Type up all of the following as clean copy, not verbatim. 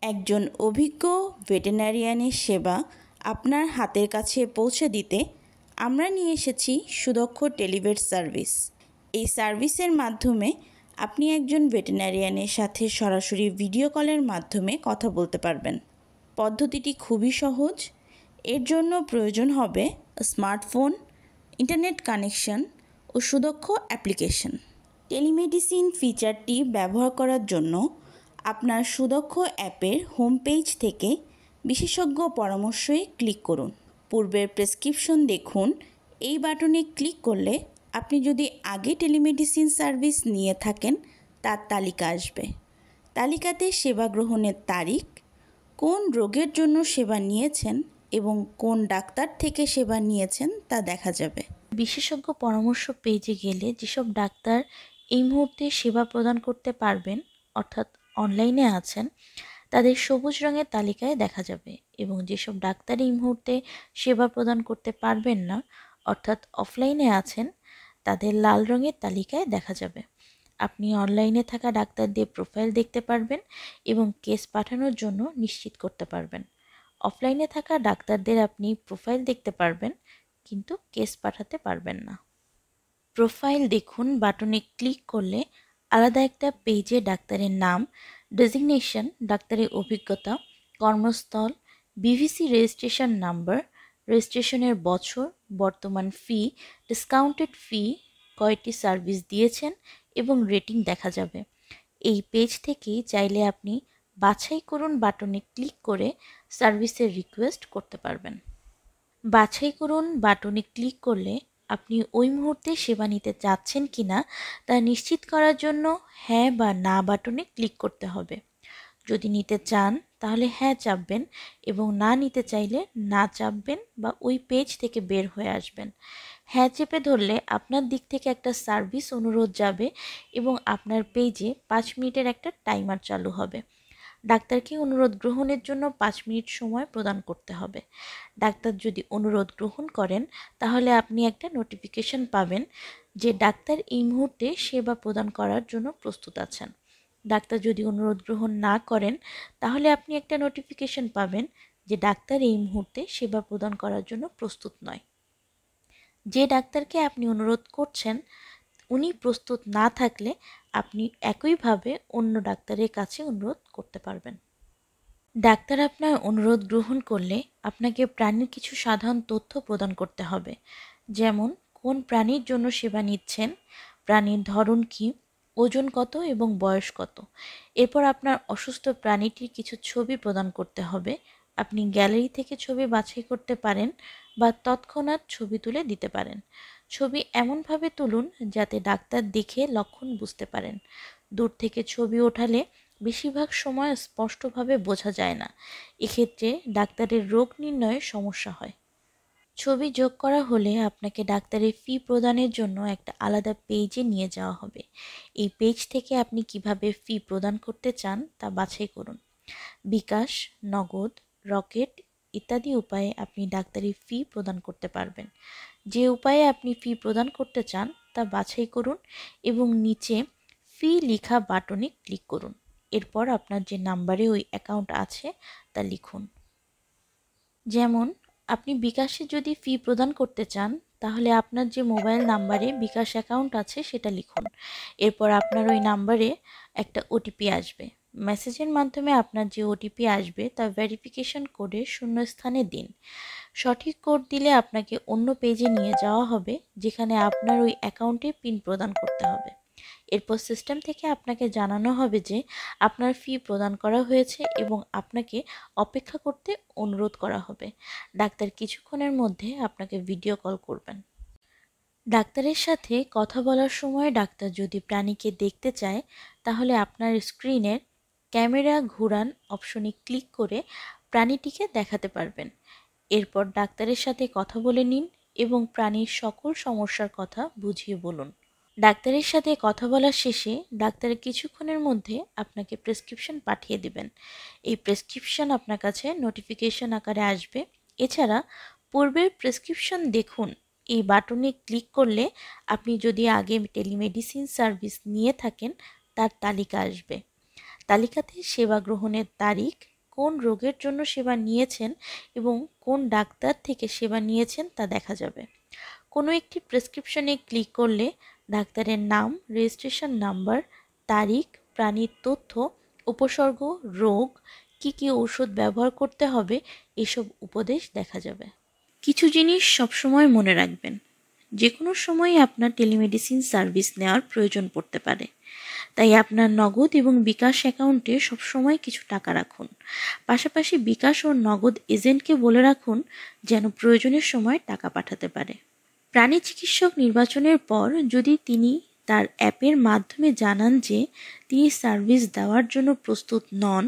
একজন অভিজ্ঞ ভেটেরিনারিয়ানের সেবা আপনার হাতের কাছে পৌঁছে দিতে আমরা নিয়ে এসেছি সুদক্ষ টেলিভেট সার্ভিস। এই সার্ভিসের মাধ্যমে আপনি একজন ভেটেরিনারিয়ানের সাথে সরাসরি ভিডিও কলের মাধ্যমে কথা বলতে পারবেন। পদ্ধতিটি খুবই সহজ। এর জন্য প্রয়োজন হবে স্মার্টফোন, ইন্টারনেট কানেকশন ও সুদক্ষ অ্যাপ্লিকেশন। টেলিমেডিসিন ফিচারটি ব্যবহার করার জন্য আপনার সুদক্ষ অ্যাপের হোম পেজ থেকে বিশেষজ্ঞ পরামর্শে ক্লিক করুন। পূর্বের প্রেসক্রিপশন দেখুন। এই বাটনে ক্লিক করলে আপনি যদি আগে টেলিমেডিসিন সার্ভিস নিয়ে থাকেন তার তালিকা আসবে। তালিকাতে সেবা গ্রহণের তারিখ, কোন রোগের জন্য সেবা নিয়েছেন এবং কোন ডাক্তার থেকে সেবা নিয়েছেন তা দেখা যাবে। বিশেষজ্ঞ পরামর্শ পেজে গেলে যেসব ডাক্তার এই মুহূর্তে সেবা প্রদান করতে পারবেন অর্থাৎ অনলাইনে আছেন তাদের সবুজ রঙের তালিকায় দেখা যাবে এবং যেসব ডাক্তার এই মুহূর্তে সেবা প্রদান করতে পারবেন না অর্থাৎ অফলাইনে আছেন তাদের লাল রঙের তালিকায় দেখা যাবে। আপনি অনলাইনে থাকা ডাক্তারদের প্রোফাইল দেখতে পারবেন এবং কেস পাঠানোর জন্য নিশ্চিত করতে পারবেন। অফলাইনে থাকা ডাক্তারদের আপনি প্রোফাইল দেখতে পারবেন কিন্তু কেস পাঠাতে পারবেন না। প্রোফাইল দেখুন বাটনে ক্লিক করলে আলাদা একটা পেজে ডাক্তারের নাম, ডেজিগনেশন, ডাক্তারের অভিজ্ঞতা, কর্মস্থল, বিভিসি রেজিস্ট্রেশন নাম্বার, রেজিস্ট্রেশনের বছর, বর্তমান ফি, ডিসকাউন্টেড ফি, কয়টি সার্ভিস দিয়েছেন এবং রেটিং দেখা যাবে। এই পেজ থেকে চাইলে আপনি বাছাই করুন বাটনে ক্লিক করে সার্ভিসের রিকোয়েস্ট করতে পারবেন। বাছাই করুন বাটনে ক্লিক করলে আপনি ওই মুহূর্তে সেবা নিতে চাচ্ছেন কিনা তা নিশ্চিত করার জন্য হ্যাঁ বা না বাটনে ক্লিক করতে হবে। যদি নিতে চান তাহলে হ্যাঁ চাপবেন এবং না নিতে চাইলে না চাপবেন বা ওই পেজ থেকে বের হয়ে আসবেন। হ্যাঁ চেপে ধরলে আপনার দিক থেকে একটা সার্ভিস অনুরোধ যাবে এবং আপনার পেজে 5 মিনিটের একটা টাইমার চালু হবে। ডাক্তারকে অনুরোধ গ্রহণের জন্য 5 মিনিট সময় প্রদান করতে হবে। ডাক্তার যদি অনুরোধ গ্রহণ করেন তাহলে আপনি একটা নোটিফিকেশন পাবেন যে ডাক্তার এই মুহূর্তে সেবা প্রদান করার জন্য প্রস্তুত আছেন। ডাক্তার যদি অনুরোধ গ্রহণ না করেন তাহলে আপনি একটা নোটিফিকেশন পাবেন যে ডাক্তার এই মুহূর্তে সেবা প্রদান করার জন্য প্রস্তুত নয়। যে ডাক্তারকে আপনি অনুরোধ করছেন উনি প্রস্তুত না থাকলে আপনি একইভাবে অন্য ডাক্তারের কাছে অনুরোধ করতে পারবেন। ডাক্তার আপনার অনুরোধ গ্রহণ করলে আপনাকে প্রাণীর কিছু সাধারণ তথ্য প্রদান করতে হবে, যেমন কোন প্রাণীর জন্য সেবা নিচ্ছেন, প্রাণীর ধরন কী, ওজন কত এবং বয়স কত। এরপর আপনার অসুস্থ প্রাণীটির কিছু ছবি প্রদান করতে হবে। আপনি গ্যালারি থেকে ছবি বাছাই করতে পারেন বা তৎক্ষণাৎ ছবি তুলে দিতে পারেন। ছবি এমনভাবে তুলুন যাতে ডাক্তার দেখে লক্ষণ বুঝতে পারেন। দূর থেকে ছবি ওঠালে বেশিরভাগ সময় স্পষ্টভাবে বোঝা যায় না। এক্ষেত্রে ডাক্তারের রোগ নির্ণয়ে সমস্যা হয়। ছবি যোগ করা হলে আপনাকে ডাক্তারের ফি প্রদানের জন্য একটা আলাদা পেজে নিয়ে যাওয়া হবে। এই পেজ থেকে আপনি কিভাবে ফি প্রদান করতে চান তা বাছাই করুন। বিকাশ, নগদ, রকেট ইত্যাদি উপায়ে আপনি ডাক্তারি ফি প্রদান করতে পারবেন। যে উপায়ে আপনি ফি প্রদান করতে চান তা বাছাই করুন এবং নিচে ফি লেখা বাটনে ক্লিক করুন। এরপর আপনার যে নাম্বারে ওই অ্যাকাউন্ট আছে তা লিখুন। যেমন আপনি বিকাশে যদি ফি প্রদান করতে চান তাহলে আপনার যে মোবাইল নাম্বারে বিকাশ অ্যাকাউন্ট আছে সেটা লিখুন। এরপর আপনার ওই নাম্বারে একটা ওটিপি আসবে। মেসেজের মাধ্যমে আপনার যে ওটিপি আসবে তা ভেরিফিকেশন কোডের শূন্যস্থানে দিন। সঠিক কোড দিলে আপনাকে অন্য পেজে নিয়ে যাওয়া হবে যেখানে আপনার ওই অ্যাকাউন্টে পিন প্রদান করতে হবে। এরপর সিস্টেম থেকে আপনাকে জানানো হবে যে আপনার ফি প্রদান করা হয়েছে এবং আপনাকে অপেক্ষা করতে অনুরোধ করা হবে। ডাক্তার কিছুক্ষণের মধ্যে আপনাকে ভিডিও কল করবেন। ডাক্তারের সাথে কথা বলার সময় ডাক্তার যদি প্রাণীকে দেখতে চায় তাহলে আপনার স্ক্রিনের ক্যামেরা ঘুরান অপশনে ক্লিক করে প্রাণীটিকে দেখাতে পারবেন। এরপর ডাক্তারের সাথে কথা বলে নিন এবং প্রাণীর সকল সমস্যার কথা বুঝিয়ে বলুন। ডাক্তারের সাথে কথা বলার শেষে ডাক্তার কিছুক্ষণের মধ্যে আপনাকে প্রেসক্রিপশন পাঠিয়ে দেবেন। এই প্রেসক্রিপশন আপনার কাছে নোটিফিকেশন আকারে আসবে। এছাড়া পূর্বের প্রেসক্রিপশন দেখুন এই বাটনে ক্লিক করলে আপনি যদি আগে টেলিমেডিসিন সার্ভিস নিয়ে থাকেন তার তালিকা আসবে। তালিকাতে সেবা গ্রহণের তারিখ, কোন রোগের জন্য সেবা নিয়েছেন এবং কোন ডাক্তার থেকে সেবা নিয়েছেন তা দেখা যাবে। কোনো একটি প্রেসক্রিপশনে ক্লিক করলে ডাক্তারের নাম, রেজিস্ট্রেশন নাম্বার, তারিখ, প্রাণীর তথ্য, উপসর্গ, রোগ, কি ঔষধ ব্যবহার করতে হবে এসব উপদেশ দেখা যাবে। কিছু জিনিস সবসময় মনে রাখবেন, যে কোনো সময় আপনার টেলিমেডিসিন সার্ভিস নেওয়ার প্রয়োজন পড়তে পারে। তাই আপনার নগদ এবং বিকাশ অ্যাকাউন্টে সবসময় কিছু টাকা রাখুন। পাশাপাশি বিকাশ ও নগদ এজেন্টকে বলে রাখুন যেন প্রয়োজনের সময় টাকা পাঠাতে পারে। প্রাণী চিকিৎসক নির্বাচনের পর যদি তিনি তার অ্যাপের মাধ্যমে জানান যে তিনি সার্ভিস দেওয়ার জন্য প্রস্তুত নন,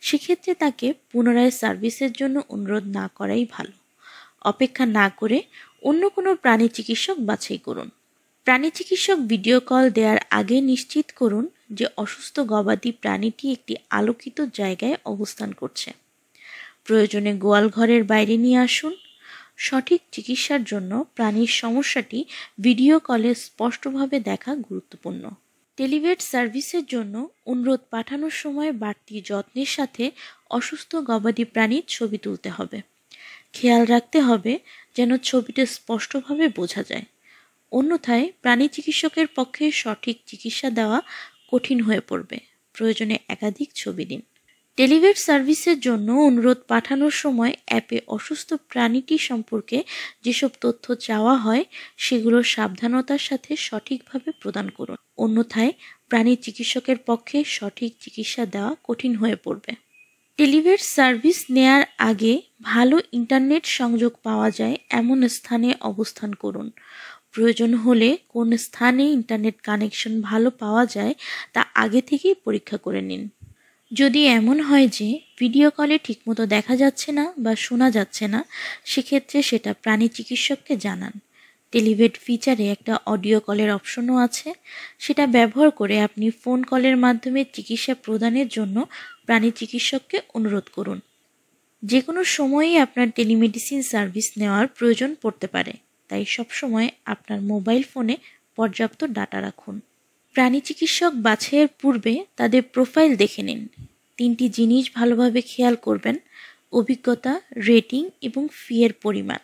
সেক্ষেত্রে তাকে পুনরায় সার্ভিসের জন্য অনুরোধ না করাই ভালো। অপেক্ষা না করে অন্য কোনো প্রাণী চিকিৎসক বাছাই করুন। প্রাণী চিকিৎসক ভিডিও কল দেওয়ার আগে নিশ্চিত করুন যে অসুস্থ গবাদি প্রাণীটি একটি আলোকিত জায়গায় অবস্থান করছে। প্রয়োজনে গোয়াল ঘরের বাইরে নিয়ে আসুন। সঠিক চিকিৎসার জন্য প্রাণীর সমস্যাটি ভিডিও কলে স্পষ্টভাবে দেখা গুরুত্বপূর্ণ। টেলিভেট সার্ভিসের জন্য অনুরোধ পাঠানোর সময় বাড়তি যত্নের সাথে অসুস্থ গবাদি প্রাণীর ছবি তুলতে হবে। খেয়াল রাখতে হবে যেন ছবিতে স্পষ্টভাবে বোঝা যায়, অন্যথায় প্রাণী চিকিৎসকের পক্ষে সঠিক চিকিৎসা দেওয়া কঠিন হয়ে পড়বে। প্রয়োজনে একাধিক ছবি দিন। টেলিভেট সার্ভিসের জন্য অনুরোধ পাঠানোর সময় অ্যাপে অসুস্থ প্রাণীটি সম্পর্কে যেসব তথ্য চাওয়া হয় সেগুলো সাবধানতার সাথে সঠিকভাবে প্রদান করুন, অন্যথায় প্রাণী চিকিৎসকের পক্ষে সঠিক চিকিৎসা দেওয়া কঠিন হয়ে পড়বে। টেলিভেট সার্ভিস নেয়ার আগে ভালো ইন্টারনেট সংযোগ পাওয়া যায় এমন স্থানে অবস্থান করুন। প্রয়োজন হলে কোন স্থানে ইন্টারনেট কানেকশন ভালো পাওয়া যায় তা আগে থেকেই পরীক্ষা করে নিন। যদি এমন হয় যে ভিডিও কলে ঠিকমতো দেখা যাচ্ছে না বা শোনা যাচ্ছে না, সেক্ষেত্রে সেটা প্রাণী চিকিৎসককে জানান। টেলিভেট ফিচারে একটা অডিও কলের অপশনও আছে, সেটা ব্যবহার করে আপনি ফোন কলের মাধ্যমে চিকিৎসা প্রদানের জন্য প্রাণী চিকিৎসককে অনুরোধ করুন। যে কোনো সময়ই আপনার টেলিমেডিসিন সার্ভিস নেওয়ার প্রয়োজন পড়তে পারে, তাই সবসময় আপনার মোবাইল ফোনে পর্যাপ্ত ডাটা রাখুন। প্রাণী চিকিৎসক বাছাইয়ের পূর্বে তাদের প্রোফাইল দেখে নিন। 3টি জিনিস ভালোভাবে খেয়াল করবেন: অভিজ্ঞতা, রেটিং এবং ফি এর পরিমাণ।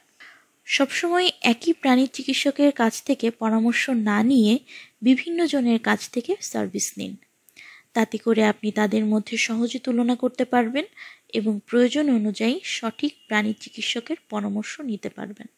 সবসময় একই প্রাণী চিকিৎসকের কাছ থেকে পরামর্শ না নিয়ে বিভিন্ন জনের কাছ থেকে সার্ভিস নিন। তাতে করে আপনি তাদের মধ্যে সহজে তুলনা করতে পারবেন এবং প্রয়োজন অনুযায়ী সঠিক প্রাণী চিকিৎসকের পরামর্শ নিতে পারবেন।